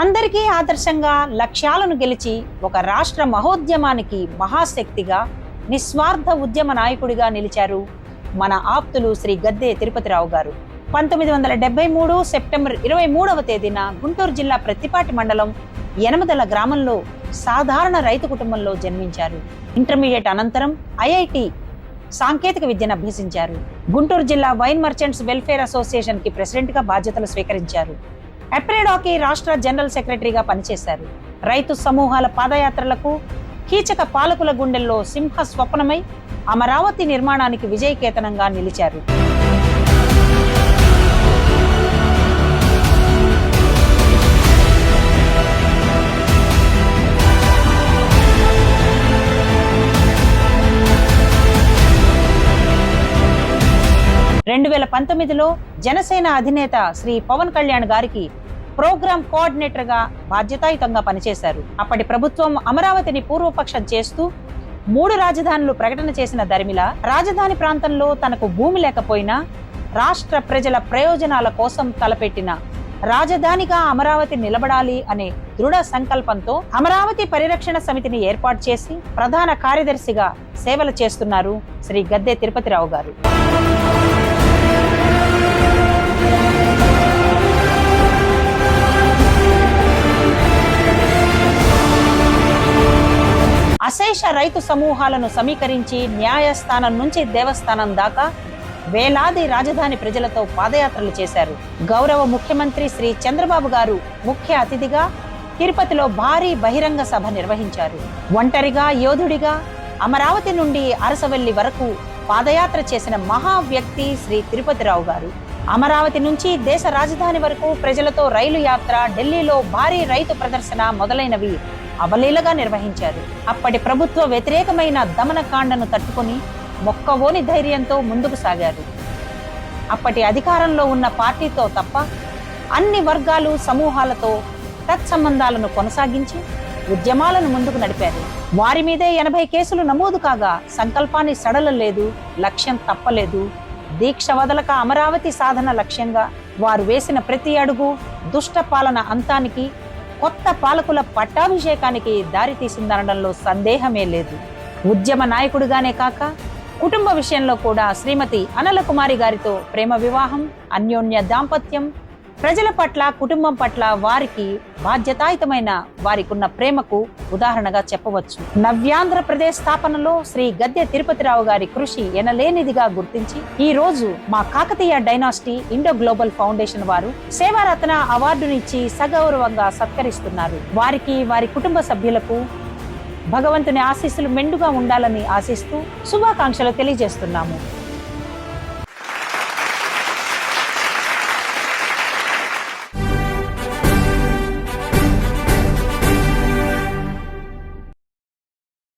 అందరికీ ఆదర్శంగా లక్ష్యాలను గెలిచి ఒక రాష్ట్ర మహోద్యమానికి మహాశక్తిగా నిస్వార్థ ఉద్యమ నాయకుడిగా నిలిచారు మన ఆప్తులు శ్రీ గద్దె తిరుపతిరావు గారు. 1973 సెప్టెంబర్ 23వ తేదీన గుంటూరు జిల్లా ప్రత్తిపాటి మండలం యనమదల గ్రామంలో సాధారణ రైతు కుటుంబంలో జన్మించారు. ఇంటర్మీడియట్ అనంతరం ఐఐటి సాంకేతిక విద్యను అభ్యసించారు. గుంటూరు జిల్లా వైన్ మర్చెంట్స్ వెల్ఫేర్ అసోసియేషన్ కి ప్రెసిడెంట్ గా బాధ్యతలు స్వీకరించారు. ఎప్రెడాకి రాష్ట్ర జనరల్ సెక్రటరీగా పనిచేశారు. రైతు సమూహాల పాదయాత్రలకు, కీచక పాలకుల గుండెల్లో సింహ స్వప్నమై అమరావతి నిర్మాణానికి విజయకేతనంగా నిలిచారు. లో జనసేన అధినేత శ్రీ పవన్ కళ్యాణ్ గారికి ప్రోగ్రామ్ కోఆర్డినేటర్ గా బాధ్యతాయుతంగా పనిచేశారు. అప్పటి ప్రభుత్వం అమరావతిని పూర్వపక్షం చేస్తూ 3 రాజధానులు ప్రకటన చేసిన దరిమిల రాజధాని ప్రాంతంలో తనకు భూమి లేకపోయినా రాష్ట్ర ప్రజల ప్రయోజనాల కోసం తలపెట్టిన రాజధానిగా అమరావతి నిలబడాలి అనే దృఢ సంకల్పంతో అమరావతి పరిరక్షణ సమితిని ఏర్పాటు చేసి ప్రధాన కార్యదర్శిగా సేవలు చేస్తున్నారు శ్రీ గద్దె తిరుపతిరావు గారు. అశేష రైతు సమూహాలను సమీకరించి న్యాయస్థానం నుంచి దేవస్థానం దాకా వేలాది రాజధాని ప్రజలతో పాదయాత్రలు చేశారు. గౌరవ ముఖ్యమంత్రి శ్రీ చంద్రబాబు గారు ముఖ్య అతిథిగా తిరుపతిలో భారీ బహిరంగ సభ నిర్వహించారు. ఒంటరిగా యోధుడిగా అమరావతి నుండి అరసవెల్లి వరకు పాదయాత్ర చేసిన మహా వ్యక్తి శ్రీ తిరుపతిరావు గారు. అమరావతి నుంచి దేశ రాజధాని వరకు ప్రజలతో రైలు యాత్ర, ఢిల్లీలో భారీ రైతు ప్రదర్శన మొదలైనవి అవలీలగా నిర్వహించారు. అప్పటి ప్రభుత్వ వ్యతిరేకమైన దమనకాండను తట్టుకుని మొక్కవోని ధైర్యంతో ముందుకు సాగారు. అప్పటి అధికారంలో ఉన్న పార్టీతో తప్ప అన్ని వర్గాలు, సమూహాలతో తత్సంబంధాలను కొనసాగించి ఉద్యమాలను ముందుకు నడిపారు. వారి మీదే 80 కేసులు నమోదు కాగా సంకల్పాన్ని సడలలేదు, లక్ష్యం తప్పలేదు. దీక్ష వదలక అమరావతి సాధన లక్ష్యంగా వారు వేసిన ప్రతి అడుగు దుష్ట పాలన అంతానికి, కొత్త పాలకుల పట్టాభిషేకానికి దారితీసిందనడంలో సందేహమే లేదు. ఉద్యమ నాయకుడిగానే కాక కుటుంబ విషయంలో కూడా శ్రీమతి అనల కుమారి గారితో ప్రేమ వివాహం, అన్యోన్య దాంపత్యం, ప్రజల పట్ల, కుటుంబం పట్ల వారికి బాధ్యతాయుతమైన వారికున్న ప్రేమకు ఉదాహరణగా చెప్పవచ్చు. నవ్యాంధ్రప్రదేశ్ స్థాపనలో శ్రీ గద్దె తిరుపతిరావు గారి కృషి ఎనలేనిదిగా గుర్తించి ఈ రోజు మా Kakatiya dynasty Indo global foundation వారు సేవారత్న అవార్డునిచ్చి సగౌరవంగా సత్కరిస్తున్నారు. వారికి, వారి కుటుంబ సభ్యులకు భగవంతుని ఆశీస్సులు మెండుగా ఉండాలని ఆశిస్తూ శుభాకాంక్షలు తెలియజేస్తున్నాము.